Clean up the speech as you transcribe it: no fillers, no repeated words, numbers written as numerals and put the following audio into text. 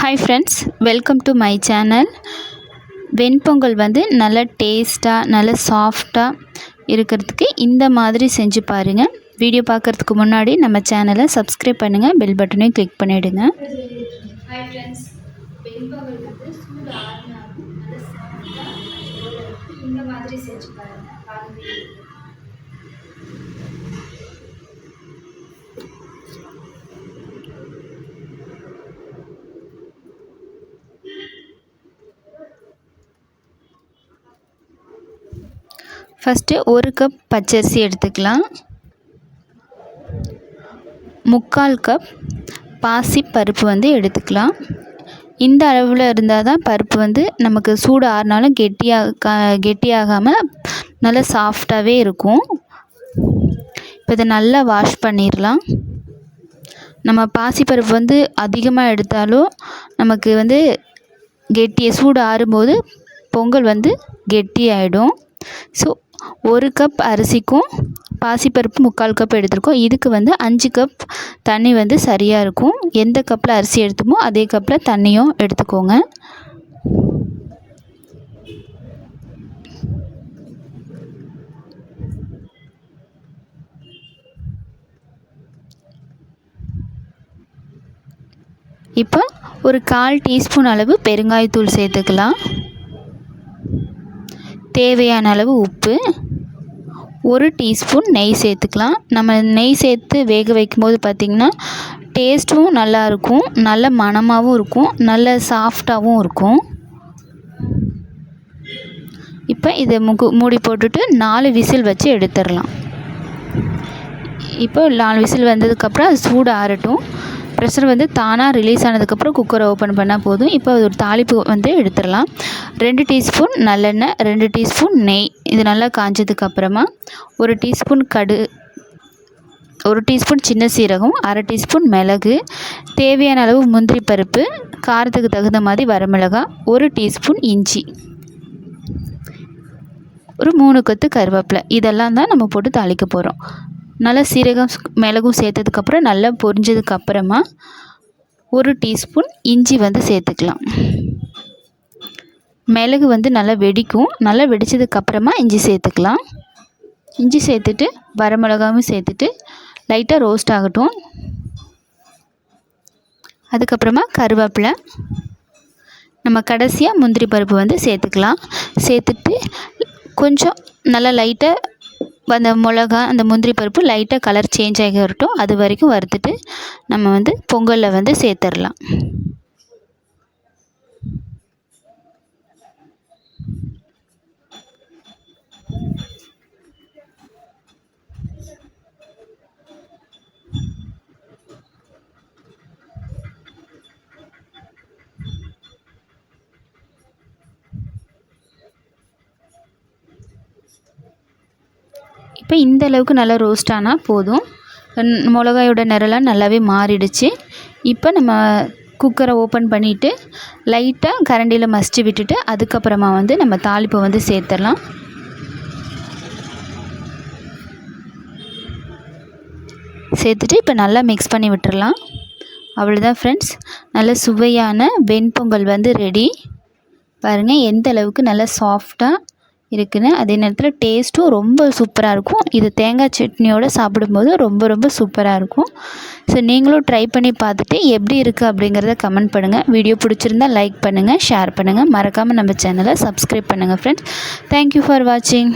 Hi friends, welcome to my channel. வெண்பொங்கல் நல்ல டேஸ்ட்டாக நல்ல சாஃப்டாக இருக்கிறதுக்கு இந்த மாதிரி செஞ்சு பாருங்கள். வீடியோ பார்க்குறதுக்கு முன்னாடி நம்ம சேனலை சப்ஸ்கிரைப் பண்ணுங்கள், பெல் பட்டனையும் கிளிக் பண்ணிவிடுங்க. ஹாய் ஃப்ரெண்ட்ஸ், வெண்பொங்கல் சூடு ஆறினாலும் நல்ல சாஃப்டாக இந்த மாதிரி செஞ்சு பாருங்கள். ஃபஸ்ட்டு 1 கப் பச்சரிசி எடுத்துக்கலாம். 3/4 கப் பாசி பருப்பு எடுத்துக்கலாம். இந்த அளவில் இருந்தால் தான் பருப்பு நமக்கு சூடு ஆறினாலும் கெட்டியாகாமல் நல்லா சாஃப்டாகவே இருக்கும். இப்போ இதை நல்லா வாஷ் பண்ணிடலாம். நம்ம பாசிப்பருப்பு அதிகமாக எடுத்தாலும் நமக்கு சூடு ஆறும்போது பொங்கல் கெட்டியாயிடும். ஸோ 1 கப் அரிசிக்கும் பாசிப்பருப்பு 3/4 கப் எடுத்துருக்கோம். இதுக்கு 5 கப் தண்ணி சரியாக இருக்கும். எந்த கப்பில் அரிசி எடுத்தோமோ அதே கப்பில் தண்ணியும் எடுத்துக்கோங்க. இப்போ ஒரு 1/4 டீஸ்பூன் அளவு பெருங்காயத்தூள் சேர்த்துக்கலாம். தேவையான அளவு உப்பு, 1 டீஸ்பூன் நெய் சேர்த்துக்கலாம். நம்ம நெய் சேர்த்து வேக வைக்கும்போது பார்த்திங்கன்னா டேஸ்ட்டும் நல்லாயிருக்கும், நல்ல மணமாகவும் இருக்கும், நல்ல சாஃப்டாகவும் இருக்கும். இப்போ இதை மூடி போட்டுட்டு 4 விசில் வச்சு எடுத்துடலாம். இப்போ 4 விசில் வந்ததுக்கப்புறம் அது சூடு ஆறட்டும். ப்ரெஷர் தானாக ரிலீஸ் ஆனதுக்கப்புறம் குக்கரை ஓப்பன் பண்ணால் போதும். இப்போ ஒரு தாளிப்பு எடுத்துடலாம். 2 டீஸ்பூன் நல்லெண்ணெய், 2 டீஸ்பூன் நெய், இது நல்லா காஞ்சதுக்கப்புறமா 1 டீஸ்பூன் கடுகு, 1 டீஸ்பூன் சின்ன சீரகம், 1/2 டீஸ்பூன் மிளகு, தேவையான அளவு முந்திரி பருப்பு, காரத்துக்கு தகுந்த மாதிரி வரமிளகாய், 1 டீஸ்பூன் இஞ்சி, ஒரு 3 கொத்து கருவேப்பிலை, இதெல்லாம் தான் நம்ம போட்டு தாளிக்க போகிறோம். நல்லா சீரகம் மிளகும் சேர்த்ததுக்கப்புறம் நல்லா பொரிஞ்சதுக்கப்புறமா 1 டீஸ்பூன் இஞ்சி சேர்த்துக்கலாம். மிளகு நல்லா வெடிக்கும். நல்லா வெடித்ததுக்கப்புறமா இஞ்சி சேர்த்துக்கலாம். இஞ்சி சேர்த்துட்டு வரமிளகாவும் சேர்த்துட்டு லைட்டாக ரோஸ்ட் ஆகட்டும். அதுக்கப்புறமா கருவேப்பிலை, நம்ம கடைசியாக முந்திரி பருப்பு சேர்த்துக்கலாம். சேர்த்துட்டு கொஞ்சம் நல்லா லைட்டாக அந்த மிளகா அந்த முந்திரி பருப்பு லைட்டாக கலர் சேஞ்ச் ஆகி வரட்டும். அது வரைக்கும் வறுத்துட்டு நம்ம பொங்கலில் சேர்த்துடலாம். இப்போ இந்த அளவுக்கு நல்லா ரோஸ்ட் ஆனால் போதும். மிளகாயோட நிறலாம் நல்லாவே மாறிடுச்சு. இப்போ நம்ம குக்கரை ஓப்பன் பண்ணிவிட்டு லைட்டாக கரண்டியில் மசிச்சு விட்டுட்டு அதுக்கப்புறமா நம்ம தாளிப்பை சேர்த்துடலாம். சேர்த்துட்டு இப்போ நல்லா மிக்ஸ் பண்ணி விட்டுறலாம். அவ்வளோதான் ஃப்ரெண்ட்ஸ், நல்ல சுவையான வெண்பொங்கல் ரெடி. பாருங்கள் எந்த அளவுக்கு நல்லா சாஃப்டாக இருக்குன்னு. அதே நேரத்தில் டேஸ்ட்டும் ரொம்ப சூப்பராக இருக்கும். இது தேங்காய் சட்னியோடு சாப்பிடும்போது ரொம்ப ரொம்ப சூப்பராக இருக்கும். ஸோ நீங்களும் ட்ரை பண்ணி பார்த்துட்டு எப்படி இருக்குது அப்படிங்கிறத கமெண்ட் பண்ணுங்கள். வீடியோ பிடிச்சிருந்தால் லைக் பண்ணுங்கள், ஷேர் பண்ணுங்கள், மறக்காமல் நம்ம சேனலை சப்ஸ்கிரைப் பண்ணுங்கள் ஃப்ரெண்ட்ஸ். தேங்க்யூ ஃபார் வாட்சிங்.